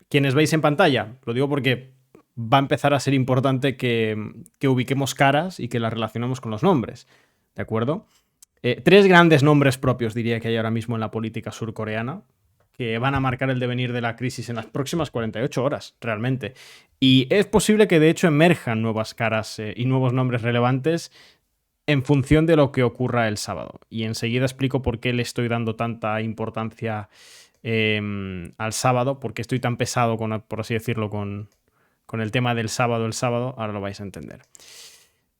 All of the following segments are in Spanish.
quienes veis en pantalla, lo digo porque va a empezar a ser importante que ubiquemos caras y que las relacionemos con los nombres, ¿de acuerdo? Tres grandes nombres propios diría que hay ahora mismo en la política surcoreana que van a marcar el devenir de la crisis en las próximas 48 horas, realmente. Y es posible que de hecho emerjan nuevas caras y nuevos nombres relevantes en función de lo que ocurra el sábado. Y enseguida explico por qué le estoy dando tanta importancia al sábado, por qué estoy tan pesado, por así decirlo, con el tema del sábado. El sábado, ahora lo vais a entender.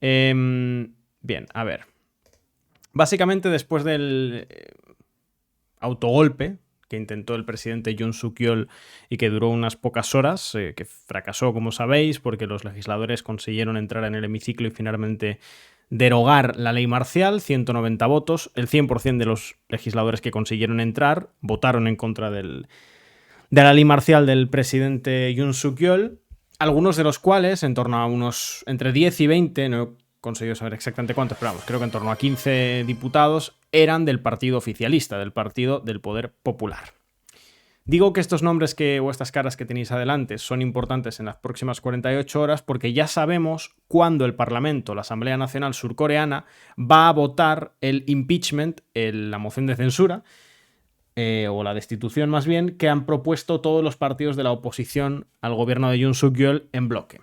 Bien, a ver. Básicamente después del autogolpe que intentó el presidente Yoon Suk-yeol y que duró unas pocas horas, que fracasó, como sabéis, porque los legisladores consiguieron entrar en el hemiciclo y finalmente derogar la ley marcial, 190 votos, el 100% de los legisladores que consiguieron entrar votaron en contra de la ley marcial del presidente Yoon Suk-yeol, algunos de los cuales, en torno a unos entre 10 y 20, no he conseguido saber exactamente cuántos, pero vamos, creo que en torno a 15 diputados, eran del partido oficialista, del partido del Poder Popular. Digo que estos nombres o estas caras que tenéis adelante son importantes en las próximas 48 horas porque ya sabemos cuándo el Parlamento, la Asamblea Nacional Surcoreana, va a votar el impeachment, la moción de censura, o la destitución más bien, que han propuesto todos los partidos de la oposición al gobierno de Yoon Suk-yeol en bloque.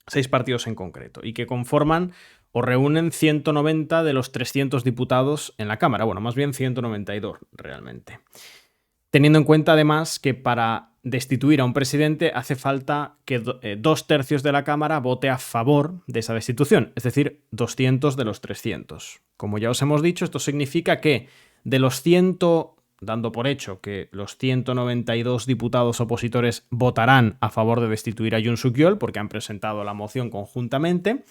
6 partidos en concreto, y que conforman o reúnen 190 de los 300 diputados en la Cámara. Bueno, más bien 192 realmente. Teniendo en cuenta además que para destituir a un presidente hace falta que 2/3 de la Cámara vote a favor de esa destitución, es decir, 200 de los 300. Como ya os hemos dicho, esto significa que de los dando por hecho que los 192 diputados opositores votarán a favor de destituir a Yoon Suk-yeol porque han presentado la moción conjuntamente,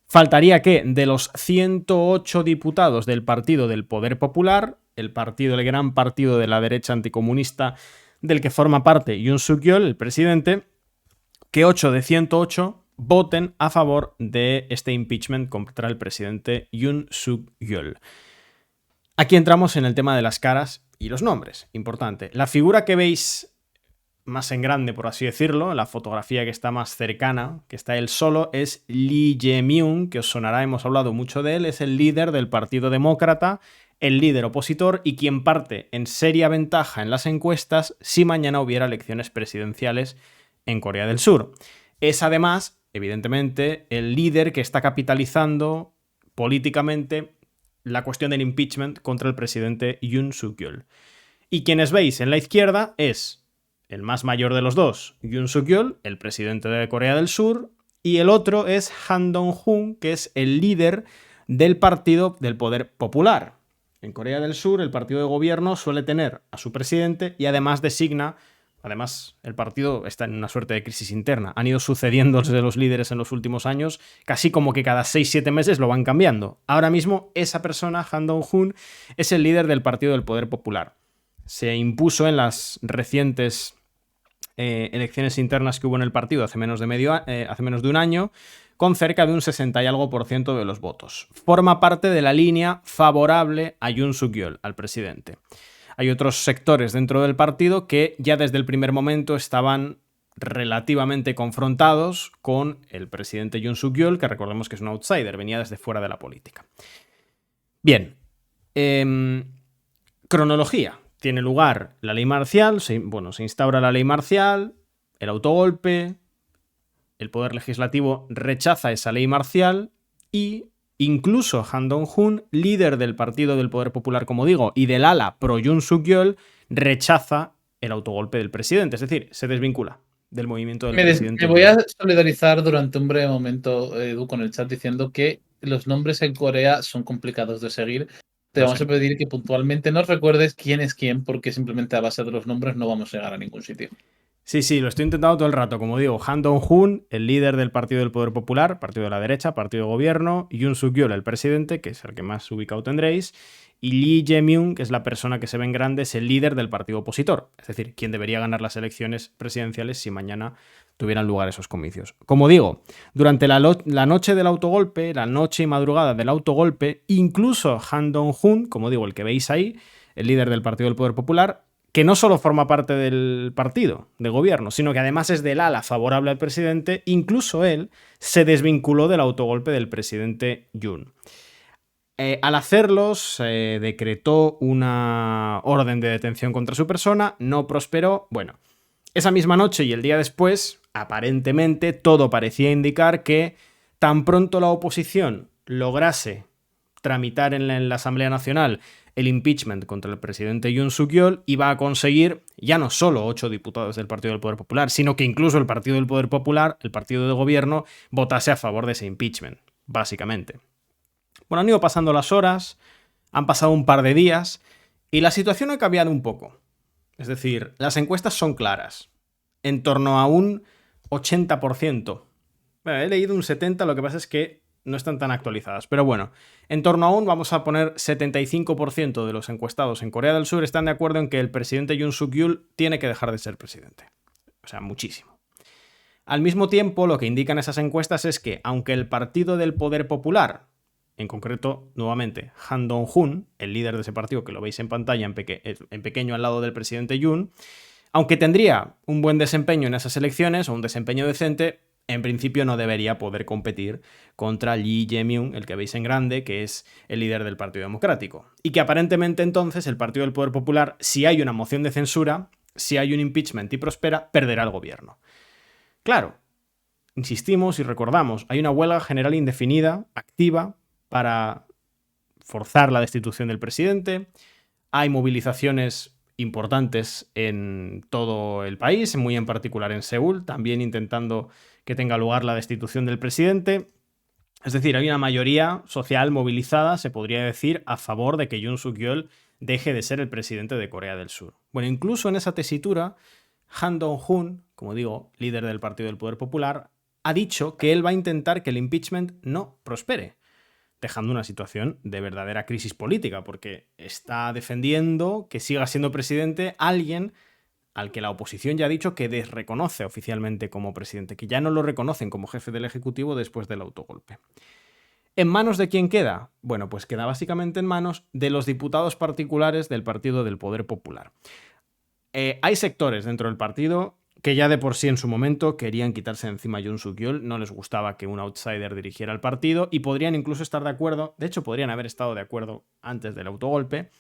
faltaría que de los 108 diputados del Partido del Poder Popular, el gran partido de la derecha anticomunista del que forma parte Yoon Suk-yeol, el presidente, que 8 de 108 voten a favor de este impeachment contra el presidente Yoon Suk-yeol. Aquí entramos en el tema de las caras y los nombres. Importante. La figura que veis más en grande, por así decirlo, la fotografía que está más cercana, que está él solo, es Lee Jae-myung, que os sonará, hemos hablado mucho de él, es el líder del Partido Demócrata, el líder opositor y quien parte en seria ventaja en las encuestas si mañana hubiera elecciones presidenciales en Corea del Sur. Es además, evidentemente, el líder que está capitalizando políticamente la cuestión del impeachment contra el presidente Yoon Suk-yeol. Y quienes veis en la izquierda es el más mayor de los dos, Yoon Suk-yeol, el presidente de Corea del Sur, y el otro es Han Dong-hoon, que es el líder del Partido del Poder Popular. En Corea del Sur, el partido de gobierno suele tener a su presidente y además Además, el partido está en una suerte de crisis interna. Han ido sucediéndose los líderes en los últimos años, casi como que cada 6-7 meses lo van cambiando. Ahora mismo, esa persona, Han Dong-hoon, es el líder del Partido del Poder Popular. Se impuso en las recientes elecciones internas que hubo en el partido hace menos de un año, con cerca de un 60 y algo % de los votos. Forma parte de la línea favorable a Yoon Suk-yeol, al presidente. Hay otros sectores dentro del partido que ya desde el primer momento estaban relativamente confrontados con el presidente Yoon Suk-yeol, que recordemos que es un outsider, venía desde fuera de la política. Bien, cronología. Tiene lugar la ley marcial, se instaura la ley marcial, el autogolpe, el poder legislativo rechaza esa ley marcial y incluso Han Dong-hoon, líder del Partido del Poder Popular, como digo, y del ala pro Yoon Suk-yeol, rechaza el autogolpe del presidente, es decir, se desvincula del movimiento del presidente. Me voy a solidarizar durante un breve momento, Edu, con el chat diciendo que los nombres en Corea son complicados de seguir. Te vamos a pedir que puntualmente nos recuerdes quién es quién, porque simplemente a base de los nombres no vamos a llegar a ningún sitio. Sí, lo estoy intentando todo el rato. Como digo, Han Dong-hoon, el líder del Partido del Poder Popular, partido de la derecha, partido de gobierno, Yoon Suk-yeol, el presidente, que es el que más ubicado tendréis, y Lee Jae-myung, que es la persona que se ve en grande, es el líder del partido opositor, es decir, quien debería ganar las elecciones presidenciales si mañana tuvieran lugar esos comicios. Como digo, durante la noche del autogolpe, la noche y madrugada del autogolpe, incluso Han Dong-hoon, como digo, el que veis ahí, el líder del Partido del Poder Popular, que no solo forma parte del partido de gobierno, sino que además es del ala favorable al presidente. Incluso él se desvinculó del autogolpe del presidente Yoon. Al hacerlo, se decretó una orden de detención contra su persona, no prosperó. Bueno, esa misma noche y el día después, aparentemente, todo parecía indicar que tan pronto la oposición lograse tramitar en la Asamblea Nacional el impeachment contra el presidente Yoon Suk-yeol, iba a conseguir ya no solo 8 diputados del Partido del Poder Popular, sino que incluso el Partido del Poder Popular, el partido de gobierno, votase a favor de ese impeachment, básicamente. Bueno, han ido pasando las horas, han pasado un par de días y la situación ha cambiado un poco. Es decir, las encuestas son claras, en torno a un 80%. Bueno, he leído un 70%, lo que pasa es que no están tan actualizadas. Pero bueno, en torno a un, vamos a poner 75% de los encuestados en Corea del Sur están de acuerdo en que el presidente Yoon Suk-yeol tiene que dejar de ser presidente. O sea, muchísimo. Al mismo tiempo, lo que indican esas encuestas es que, aunque el Partido del Poder Popular, en concreto, nuevamente, Han Dong-hun, el líder de ese partido que lo veis en pantalla en pequeño al lado del presidente Yoon, aunque tendría un buen desempeño en esas elecciones o un desempeño decente, en principio no debería poder competir contra Lee Jae-myung, el que veis en grande, que es el líder del Partido Democrático. Y que aparentemente entonces el Partido del Poder Popular, si hay una moción de censura, si hay un impeachment y prospera, perderá el gobierno. Claro, insistimos y recordamos, hay una huelga general indefinida, activa, para forzar la destitución del presidente. Hay movilizaciones importantes en todo el país, muy en particular en Seúl, también intentando que tenga lugar la destitución del presidente. Es decir, hay una mayoría social movilizada, se podría decir, a favor de que Yoon Suk-yeol deje de ser el presidente de Corea del Sur. Bueno, incluso en esa tesitura, Han Dong-hun, como digo, líder del Partido del Poder Popular, ha dicho que él va a intentar que el impeachment no prospere, dejando una situación de verdadera crisis política, porque está defendiendo que siga siendo presidente alguien al que la oposición ya ha dicho que desreconoce oficialmente como presidente, que ya no lo reconocen como jefe del Ejecutivo después del autogolpe. ¿En manos de quién queda? Bueno, pues queda básicamente en manos de los diputados particulares del Partido del Poder Popular. Hay sectores dentro del partido que ya de por sí en su momento querían quitarse de encima a Yoon Suk-yeol, no les gustaba que un outsider dirigiera el partido y podrían incluso estar de acuerdo, de hecho podrían haber estado de acuerdo antes del autogolpe,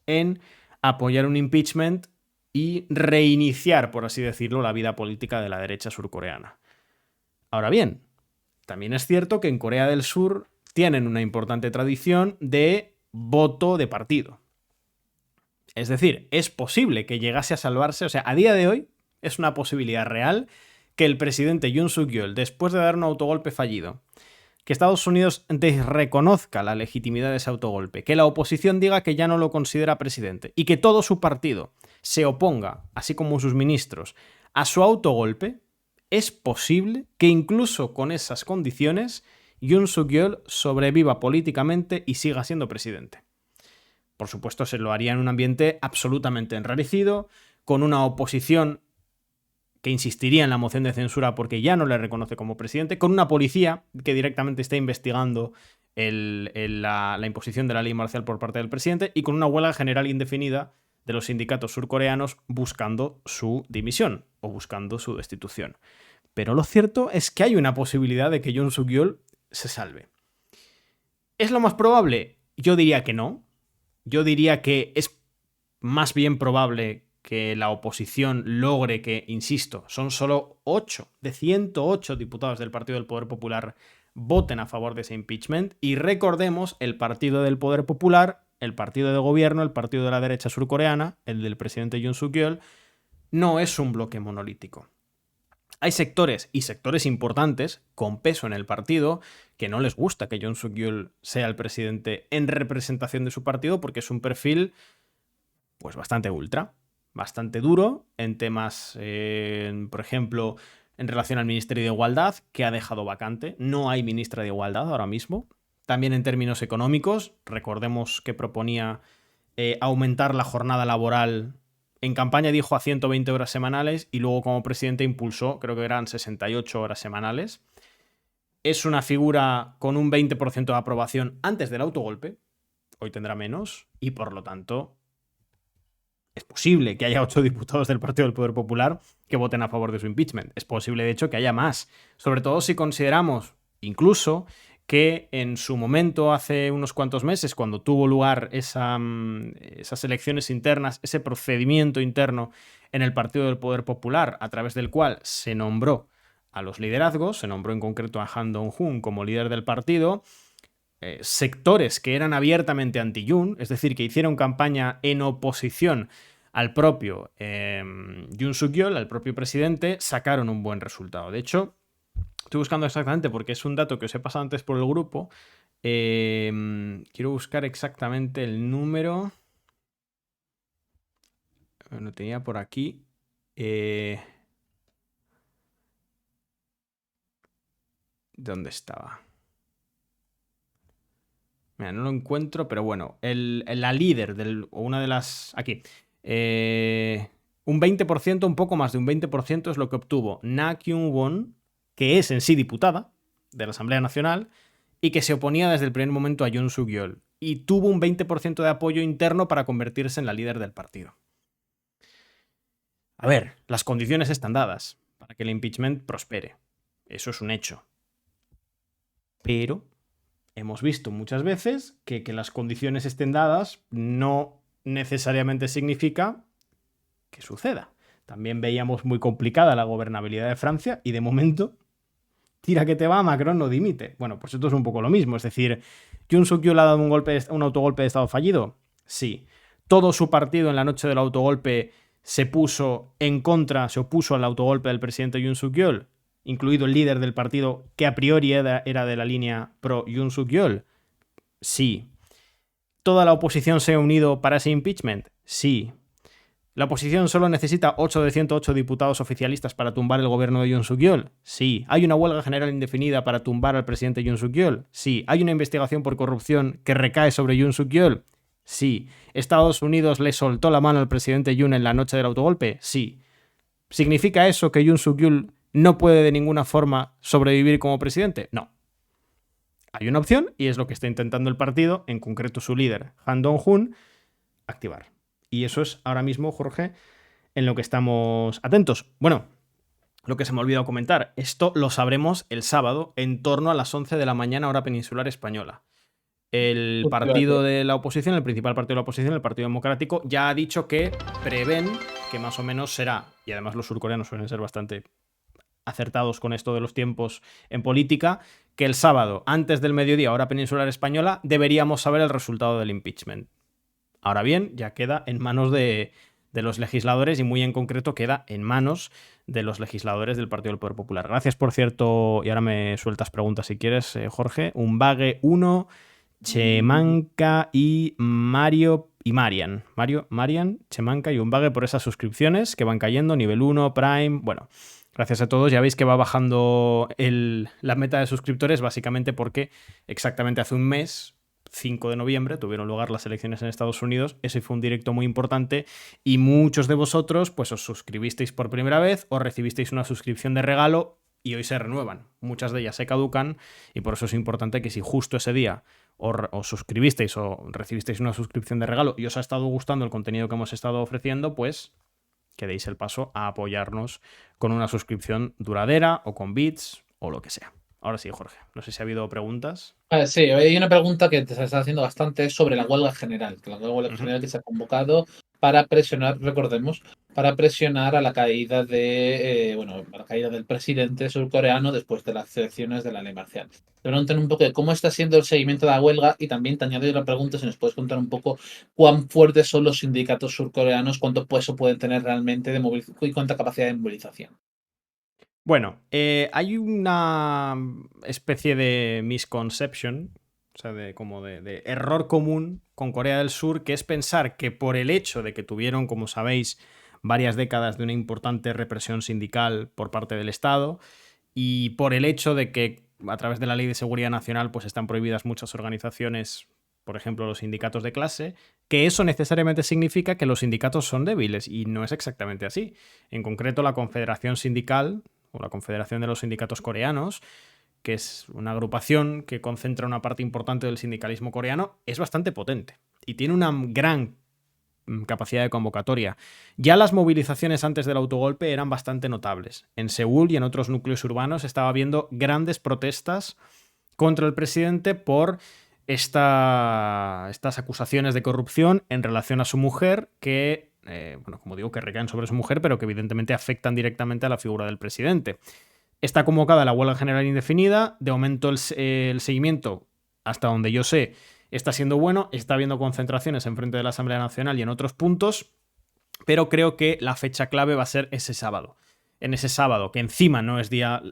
en apoyar un impeachment y reiniciar, por así decirlo, la vida política de la derecha surcoreana. Ahora bien, también es cierto que en Corea del Sur tienen una importante tradición de voto de partido. Es decir, es posible que llegase a salvarse, o sea, a día de hoy es una posibilidad real que el presidente Yoon Suk-yeol, después de dar un autogolpe fallido, que Estados Unidos desreconozca la legitimidad de ese autogolpe, que la oposición diga que ya no lo considera presidente y que todo su partido se oponga, así como sus ministros, a su autogolpe, es posible que incluso con esas condiciones Yoon Suk-yeol sobreviva políticamente y siga siendo presidente. Por supuesto, se lo haría en un ambiente absolutamente enrarecido, con una oposición que insistiría en la moción de censura porque ya no le reconoce como presidente, con una policía que directamente está investigando la imposición de la ley marcial por parte del presidente y con una huelga general indefinida de los sindicatos surcoreanos buscando su dimisión o buscando su destitución. Pero lo cierto es que hay una posibilidad de que Yoon Suk-yeol se salve. ¿Es lo más probable? Yo diría que no. Yo diría que es más bien probable que la oposición logre que, insisto, son solo 8 de 108 diputados del Partido del Poder Popular voten a favor de ese impeachment. Y recordemos, el Partido del Poder Popular, el partido de gobierno, el partido de la derecha surcoreana, el del presidente Yoon Suk-yeol, no es un bloque monolítico. Hay sectores, y sectores importantes, con peso en el partido, que no les gusta que Yoon Suk-yeol sea el presidente en representación de su partido porque es un perfil pues bastante ultra, bastante duro en temas, por ejemplo, en relación al Ministerio de Igualdad, que ha dejado vacante. No hay ministra de Igualdad ahora mismo. También en términos económicos, recordemos que proponía aumentar la jornada laboral. En campaña dijo a 120 horas semanales y luego como presidente impulsó, creo que eran 68 horas semanales. Es una figura con un 20% de aprobación antes del autogolpe. Hoy tendrá menos y por lo tanto Es posible que haya 8 diputados del Partido del Poder Popular que voten a favor de su impeachment. Es posible, de hecho, que haya más. Sobre todo si consideramos, incluso, que en su momento, hace unos cuantos meses, cuando tuvo lugar esas elecciones internas, ese procedimiento interno en el Partido del Poder Popular, a través del cual se nombró a los liderazgos, se nombró en concreto a Han Dong-hun como líder del partido, sectores que eran abiertamente anti-Yoon, es decir, que hicieron campaña en oposición al propio Yoon Suk-yeol, al propio presidente, sacaron un buen resultado. De hecho, estoy buscando exactamente porque es un dato que os he pasado antes por el grupo. Quiero buscar exactamente el número. Lo tenía por aquí. ¿Dónde estaba? Mira, no lo encuentro, pero bueno, la líder o una de las... Aquí. Un 20%, un poco más de un 20% es lo que obtuvo Na Kyung-won, que es en sí diputada de la Asamblea Nacional y que se oponía desde el primer momento a Yoon Suk-yeol. Y tuvo un 20% de apoyo interno para convertirse en la líder del partido. A ver, las condiciones están dadas para que el impeachment prospere. Eso es un hecho. Pero hemos visto muchas veces que las condiciones estén dadas no necesariamente significa que suceda. También veíamos muy complicada la gobernabilidad de Francia y de momento, tira que te va, Macron no dimite. Bueno, pues esto es un poco lo mismo. Es decir, ¿Yoon Suk-yeol ha dado un autogolpe de Estado fallido? Sí. Todo su partido en la noche del autogolpe se puso en contra, se opuso al autogolpe del presidente Yoon Suk-yeol, incluido el líder del partido que a priori era de la línea pro Yoon Suk-yeol. Sí. ¿Toda la oposición se ha unido para ese impeachment? Sí. ¿La oposición solo necesita 8 de 108 diputados oficialistas para tumbar el gobierno de Yoon Suk-yeol? Sí. ¿Hay una huelga general indefinida para tumbar al presidente Yoon Suk-yeol? Sí. ¿Hay una investigación por corrupción que recae sobre Yoon Suk-yeol? Sí. ¿Estados Unidos le soltó la mano al presidente Yoon en la noche del autogolpe? Sí. ¿Significa eso que Yoon Suk-yeol no puede de ninguna forma sobrevivir como presidente? No. Hay una opción y es lo que está intentando el partido, en concreto su líder, Han Dong-hun, activar. Y eso es ahora mismo, Jorge, en lo que estamos atentos. Bueno, lo que se me ha olvidado comentar, esto lo sabremos el sábado en torno a las 11 de la mañana hora peninsular española. El partido de la oposición, el principal partido de la oposición, el Partido Democrático, ya ha dicho que prevén que más o menos será, y además los surcoreanos suelen ser bastante acertados con esto de los tiempos en política, que el sábado, antes del mediodía, hora peninsular española, deberíamos saber el resultado del impeachment. Ahora bien, ya queda en manos de los legisladores y muy en concreto queda en manos de los legisladores del Partido del Poder Popular. Gracias, por cierto, y ahora me sueltas preguntas si quieres, Jorge. Umbague 1, Chemanca y Mario y Marian. Marian, Chemanca y Umbague por esas suscripciones que van cayendo, nivel 1, Prime, bueno... Gracias a todos. Ya veis que va bajando la meta de suscriptores básicamente porque exactamente hace un mes, 5 de noviembre, tuvieron lugar las elecciones en Estados Unidos. Ese fue un directo muy importante y muchos de vosotros pues os suscribisteis por primera vez o recibisteis una suscripción de regalo y hoy se renuevan. Muchas de ellas se caducan y por eso es importante que si justo ese día os suscribisteis o recibisteis una suscripción de regalo y os ha estado gustando el contenido que hemos estado ofreciendo, pues que deis el paso a apoyarnos con una suscripción duradera o con bits o lo que sea. Ahora sí, Jorge, no sé si ha habido preguntas. Sí, hay una pregunta que te está haciendo bastante sobre la huelga general, que la huelga general que se ha convocado para presionar, recordemos, para presionar a la caída a la caída del presidente surcoreano después de las elecciones de la ley marcial. Te preguntan un poco de cómo está siendo el seguimiento de la huelga y también te añado la pregunta si nos puedes contar un poco cuán fuertes son los sindicatos surcoreanos, cuánto peso pueden tener realmente y cuánta capacidad de movilización. Bueno, hay una especie de misconception, o sea, de error común con Corea del Sur, que es pensar que por el hecho de que tuvieron, como sabéis, varias décadas de una importante represión sindical por parte del Estado y por el hecho de que a través de la Ley de Seguridad Nacional pues están prohibidas muchas organizaciones, por ejemplo los sindicatos de clase, que eso necesariamente significa que los sindicatos son débiles y no es exactamente así. En concreto, la Confederación Sindical o la Confederación de los Sindicatos Coreanos, que es una agrupación que concentra una parte importante del sindicalismo coreano, es bastante potente y tiene una gran capacidad de convocatoria. Ya las movilizaciones antes del autogolpe eran bastante notables. En Seúl y en otros núcleos urbanos estaba habiendo grandes protestas contra el presidente por estas acusaciones de corrupción en relación a su mujer que, como digo, que recaen sobre su mujer, pero que evidentemente afectan directamente a la figura del presidente. Está convocada la huelga general indefinida. De momento el seguimiento, hasta donde yo sé, está siendo bueno. Está habiendo concentraciones en frente de la Asamblea Nacional y en otros puntos, pero creo que la fecha clave va a ser ese sábado. En ese sábado, que encima no es día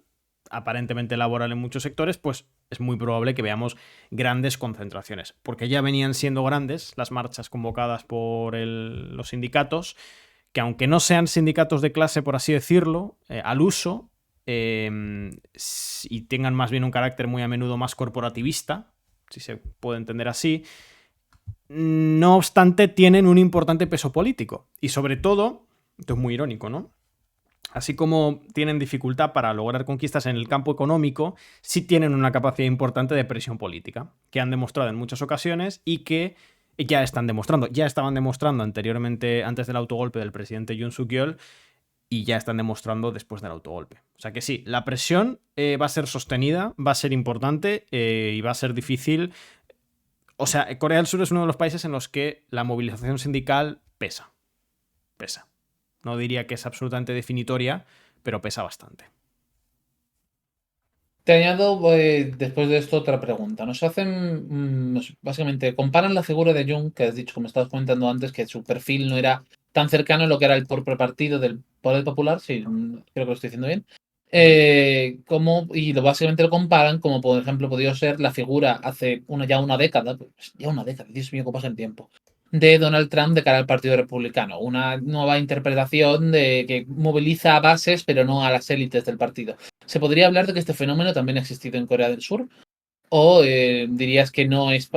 aparentemente laboral en muchos sectores, pues es muy probable que veamos grandes concentraciones, porque ya venían siendo grandes las marchas convocadas por los sindicatos, que aunque no sean sindicatos de clase, por así decirlo, al uso, y tengan más bien un carácter muy a menudo más corporativista, si se puede entender así, no obstante tienen un importante peso político. Y sobre todo, esto es muy irónico, ¿no? Así como tienen dificultad para lograr conquistas en el campo económico, sí tienen una capacidad importante de presión política, que han demostrado en muchas ocasiones y que ya estaban demostrando anteriormente, antes del autogolpe del presidente Yoon Suk-yeol, y ya están demostrando después del autogolpe. O sea que sí, la presión va a ser sostenida, va a ser importante y va a ser difícil. O sea, Corea del Sur es uno de los países en los que la movilización sindical pesa. Pesa. No diría que es absolutamente definitoria, pero pesa bastante. Te añado después de esto otra pregunta. Nos hacen, básicamente, comparan la figura de Jung, que has dicho, como estabas comentando antes, que su perfil no era tan cercano a lo que era el propio partido del Poder Popular, sí, creo que lo estoy diciendo bien, básicamente lo comparan como, por ejemplo, podría ser la figura hace ya una década, Dios mío, cómo pasa el tiempo, de Donald Trump de cara al Partido Republicano. Una nueva interpretación de que moviliza a bases, pero no a las élites del partido. ¿Se podría hablar de que este fenómeno también ha existido en Corea del Sur? ¿O dirías que no es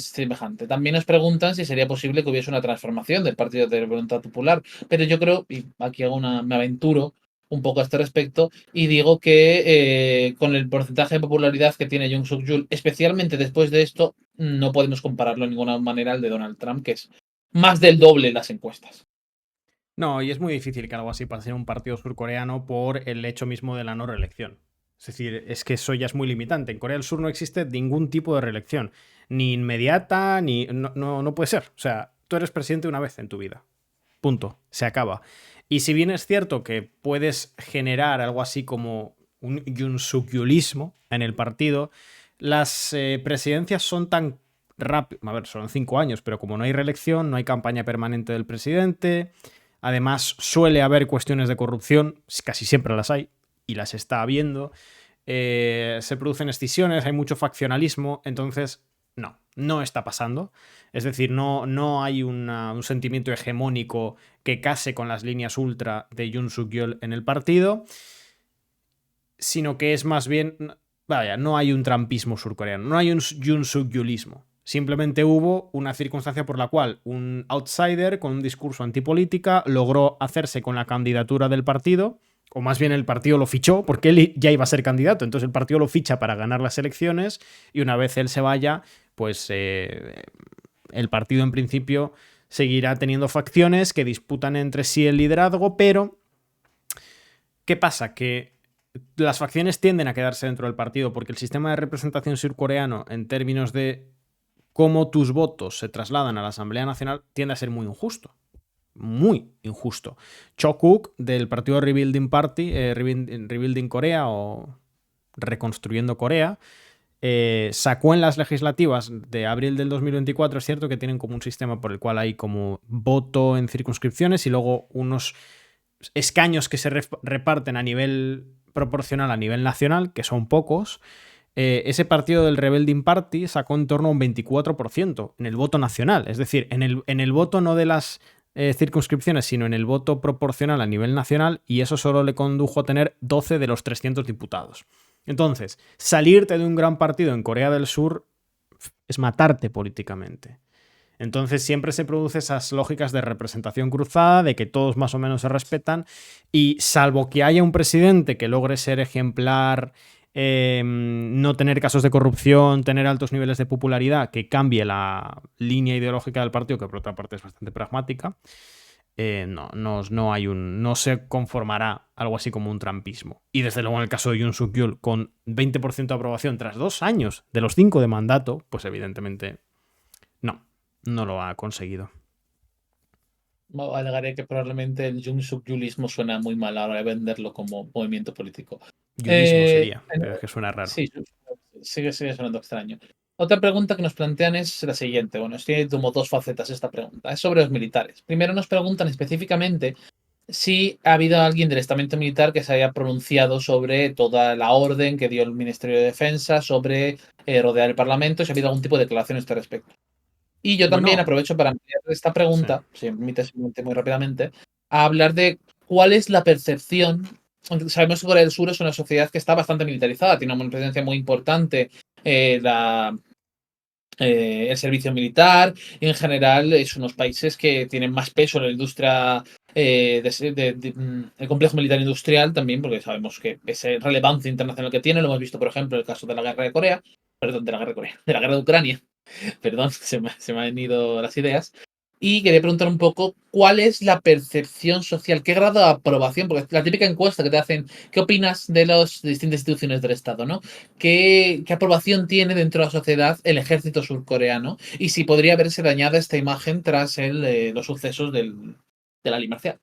semejante? También nos preguntan si sería posible que hubiese una transformación del Partido de Voluntad Popular. Pero yo creo, y aquí me aventuro un poco a este respecto, y digo que con el porcentaje de popularidad que tiene Yoon Suk-yeol, especialmente después de esto, no podemos compararlo de ninguna manera al de Donald Trump, que es más del doble en las encuestas. No, y es muy difícil que algo así pase en un partido surcoreano por el hecho mismo de la no reelección. Es decir, es que eso ya es muy limitante. En Corea del Sur no existe ningún tipo de reelección. Ni inmediata, ni... No puede ser. O sea, tú eres presidente una vez en tu vida. Punto. Se acaba. Y si bien es cierto que puedes generar algo así como un yunsukyolismo en el partido, las presidencias son tan rápidas. A ver, son 5 años, pero como no hay reelección, no hay campaña permanente del presidente. Además, suele haber cuestiones de corrupción, casi siempre las hay, y las está habiendo. Se producen escisiones, hay mucho faccionalismo, entonces no está pasando. Es decir, no hay un sentimiento hegemónico que case con las líneas ultra de Yoon Suk-yeol en el partido, sino que es más bien, vaya, no hay un trumpismo surcoreano, no hay un Yoon Suk-yeolismo. Simplemente hubo una circunstancia por la cual un outsider con un discurso antipolítica logró hacerse con la candidatura del partido, o más bien el partido lo fichó, porque él ya iba a ser candidato, entonces el partido lo ficha para ganar las elecciones y una vez él se vaya, pues el partido en principio seguirá teniendo facciones que disputan entre sí el liderazgo, pero ¿qué pasa? Que las facciones tienden a quedarse dentro del partido porque el sistema de representación surcoreano en términos de cómo tus votos se trasladan a la Asamblea Nacional tiende a ser muy injusto. Muy injusto. Cho Kuk, del partido Rebuilding Party, Rebuilding Corea o Reconstruyendo Corea, sacó en las legislativas de abril del 2024, es cierto que tienen como un sistema por el cual hay como voto en circunscripciones y luego unos escaños que se reparten a nivel proporcional a nivel nacional, que son pocos. Ese partido del Rebuilding Party sacó en torno a un 24% en el voto nacional, es decir, en el voto no de las circunscripciones, sino en el voto proporcional a nivel nacional, y eso solo le condujo a tener 12 de los 300 diputados. Entonces, salirte de un gran partido en Corea del Sur es matarte políticamente. Entonces siempre se producen esas lógicas de representación cruzada, de que todos más o menos se respetan, y salvo que haya un presidente que logre ser ejemplar no tener casos de corrupción, tener altos niveles de popularidad, que cambie la línea ideológica del partido, que por otra parte es bastante pragmática, no se conformará algo así como un trumpismo. Y desde luego en el caso de Yoon Suk Yeol, con 20% de aprobación tras 2 años de los 5 de mandato, pues evidentemente no lo ha conseguido. Alegaré que probablemente el Yoon Suk Yulismo suena muy mal a la hora de venderlo como movimiento político. Yulismo sería, pero es que suena raro. Sí, sigue sonando extraño. Otra pregunta que nos plantean es la siguiente. Bueno, tiene como 2 facetas esta pregunta. Es sobre los militares. Primero nos preguntan específicamente si ha habido alguien del estamento militar que se haya pronunciado sobre toda la orden que dio el Ministerio de Defensa, sobre rodear el Parlamento, si ha habido algún tipo de declaración a este respecto. Y yo también Bueno, aprovecho para ampliar esta pregunta, sí. si me permites muy rápidamente, a hablar de cuál es la percepción. Sabemos que Corea del Sur es una sociedad que está bastante militarizada, tiene una presencia muy importante, el servicio militar, y en general es unos países que tienen más peso en la industria, el complejo militar industrial también, porque sabemos que esa relevancia internacional que tiene, lo hemos visto, por ejemplo, en el caso de la guerra de Corea, perdón, de la guerra de Corea, de la guerra de Ucrania. Perdón, se me han ido las ideas. Y quería preguntar un poco cuál es la percepción social, qué grado de aprobación, porque la típica encuesta que te hacen, ¿qué opinas de las distintas instituciones del Estado, ¿no? ¿Qué aprobación tiene dentro de la sociedad el ejército surcoreano? Y si podría verse dañada esta imagen tras los sucesos de la ley marcial.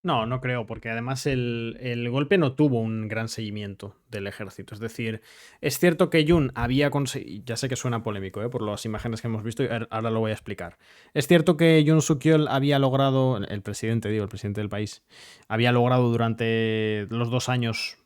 No creo, porque además el golpe no tuvo un gran seguimiento del ejército. Es decir, es cierto que Yoon había conseguido, ya sé que suena polémico, por las imágenes que hemos visto, y ahora lo voy a explicar. Es cierto que Yoon Suk Yeol había logrado, el presidente del país, había logrado durante los 2 años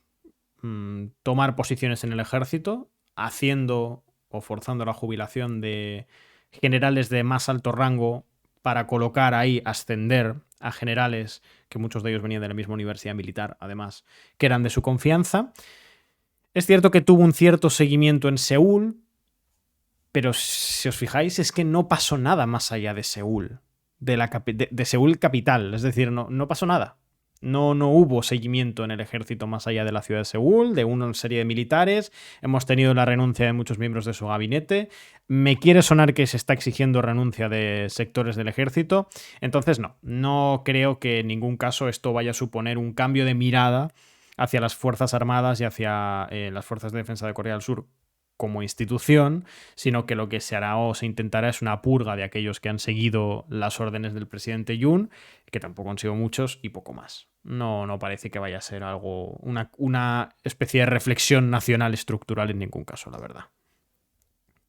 tomar posiciones en el ejército, haciendo o forzando la jubilación de generales de más alto rango para colocar ahí, ascender a generales, que muchos de ellos venían de la misma universidad militar, además, que eran de su confianza. Es cierto que tuvo un cierto seguimiento en Seúl, pero si os fijáis es que no pasó nada más allá de Seúl, de Seúl capital, es decir, no pasó nada. No hubo seguimiento en el ejército más allá de la ciudad de Seúl, de una serie de militares. Hemos tenido la renuncia de muchos miembros de su gabinete. Me quiere sonar que se está exigiendo renuncia de sectores del ejército. Entonces, no creo que en ningún caso esto vaya a suponer un cambio de mirada hacia las Fuerzas Armadas y hacia las Fuerzas de Defensa de Corea del Sur como institución, sino que lo que se hará o se intentará es una purga de aquellos que han seguido las órdenes del presidente Yoon, que tampoco han sido muchos, y poco más. No parece que vaya a ser algo, una especie de reflexión nacional estructural en ningún caso, la verdad.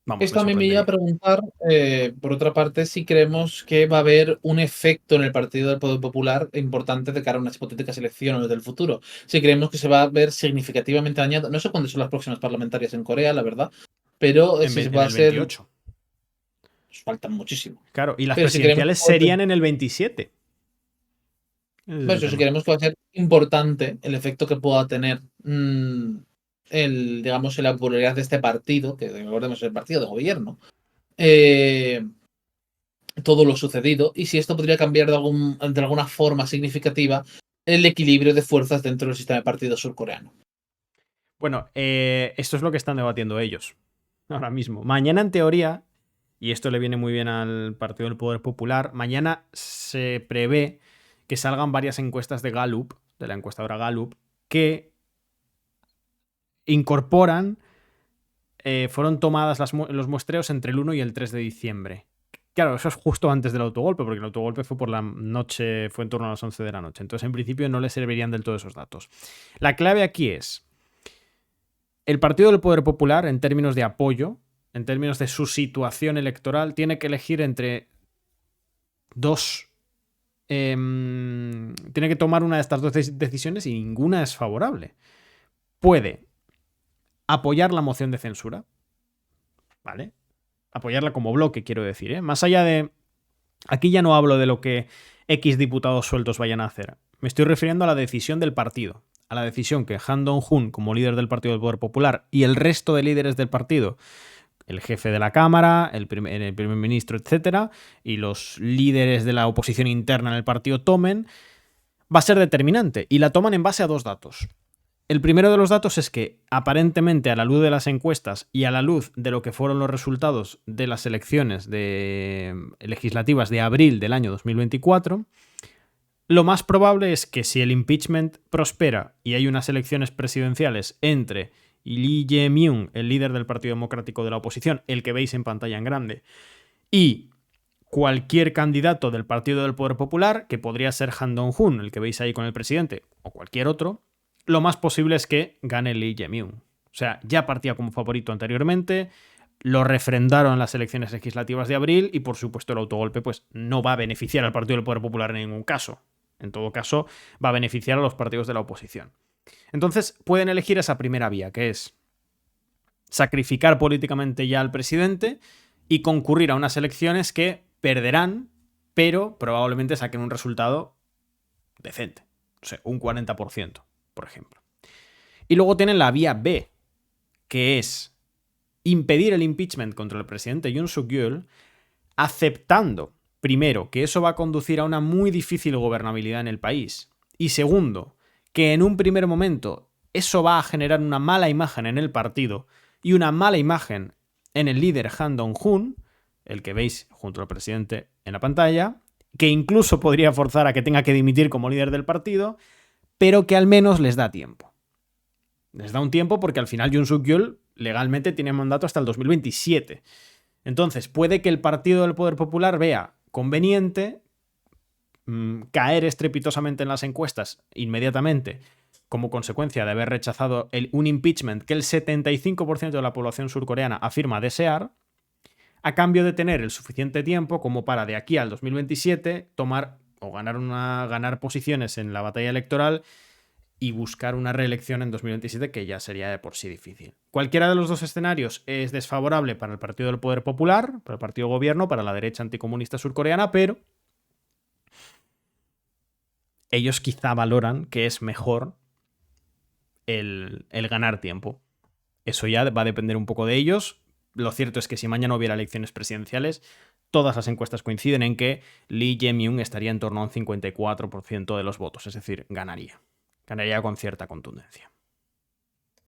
Vamos, me Esto a mí me iba a sorprendería. preguntar, por otra parte, si creemos que va a haber un efecto en el Partido del Poder Popular importante de cara a unas hipotéticas elecciones del futuro. Si creemos que se va a ver significativamente dañado, no sé cuándo son las próximas parlamentarias en Corea, la verdad, pero si En va a el ser, 28. pues, faltan muchísimo. Claro, y las Pero si creemos presidenciales serían en el 27. Ese es el si tema. queremos que va a ser importante el efecto que pueda tener digamos, en la popularidad de este partido, que recordemos es el partido de gobierno, eh, todo lo sucedido y si esto podría cambiar de alguna forma significativa el equilibrio de fuerzas dentro del sistema de partido surcoreano. Bueno, esto es lo que están debatiendo ellos ahora mismo. Mañana, en teoría, y esto le viene muy bien al Partido del Poder Popular, mañana se prevé que salgan varias encuestas de Gallup, de la encuestadora Gallup, que incorporan, fueron tomadas los muestreos entre el 1 y el 3 de diciembre. Claro, eso es justo antes del autogolpe, porque el autogolpe fue por la noche, fue en torno a las 11 de la noche. Entonces, en principio, no le servirían del todo esos datos. La clave aquí es: el Partido del Poder Popular, en términos de apoyo, en términos de su situación electoral, tiene que elegir entre dos. Tiene que tomar una de estas dos decisiones y ninguna es favorable. Puede apoyar la moción de censura, ¿vale? Apoyarla como bloque, quiero decir, ¿eh? Más allá de... Aquí ya no hablo de lo que X diputados sueltos vayan a hacer. Me estoy refiriendo a la decisión del partido. A la decisión que Han Dong-hun, como líder del Partido del Poder Popular, y el resto de líderes del partido, el jefe de la Cámara, el primer ministro, etcétera, y los líderes de la oposición interna en el partido tomen, va a ser determinante. Y la toman en base a dos datos. El primero de los datos es que, aparentemente, a la luz de las encuestas y a la luz de lo que fueron los resultados de las elecciones legislativas de abril del año 2024, lo más probable es que si el impeachment prospera y hay unas elecciones presidenciales entre Lee Jae-myung, el líder del Partido Democrático de la oposición, el que veis en pantalla en grande, y cualquier candidato del Partido del Poder Popular, que podría ser Han Dong-hun, el que veis ahí con el presidente, o cualquier otro, lo más posible es que gane Lee Jae-myung. O sea, ya partía como favorito anteriormente, lo refrendaron en las elecciones legislativas de abril y, por supuesto, el autogolpe pues, no va a beneficiar al Partido del Poder Popular en ningún caso. En todo caso, va a beneficiar a los partidos de la oposición. Entonces, pueden elegir esa primera vía, que es sacrificar políticamente ya al presidente y concurrir a unas elecciones que perderán, pero probablemente saquen un resultado decente. O sea, un 40%, por ejemplo. Y luego tienen la vía B, que es impedir el impeachment contra el presidente Yoon Suk-yeol, aceptando, primero, que eso va a conducir a una muy difícil gobernabilidad en el país, y segundo, que en un primer momento eso va a generar una mala imagen en el partido y una mala imagen en el líder Han Dong-hun, el que veis junto al presidente en la pantalla, que incluso podría forzar a que tenga que dimitir como líder del partido, pero que al menos les da tiempo. Les da un tiempo porque al final Yoon Suk-yeol legalmente tiene mandato hasta el 2027. Entonces, puede que el Partido del Poder Popular vea conveniente caer estrepitosamente en las encuestas inmediatamente como consecuencia de haber rechazado un impeachment que el 75% de la población surcoreana afirma desear, a cambio de tener el suficiente tiempo como para de aquí al 2027 tomar o ganar posiciones en la batalla electoral y buscar una reelección en 2027 que ya sería de por sí difícil. Cualquiera de los dos escenarios es desfavorable para el Partido del Poder Popular, para el Partido Gobierno, para la derecha anticomunista surcoreana, pero ellos quizá valoran que es mejor el ganar tiempo. Eso ya va a depender un poco de ellos. Lo cierto es que si mañana hubiera elecciones presidenciales, todas las encuestas coinciden en que Lee Jae-myung estaría en torno a un 54% de los votos, es decir, ganaría con cierta contundencia.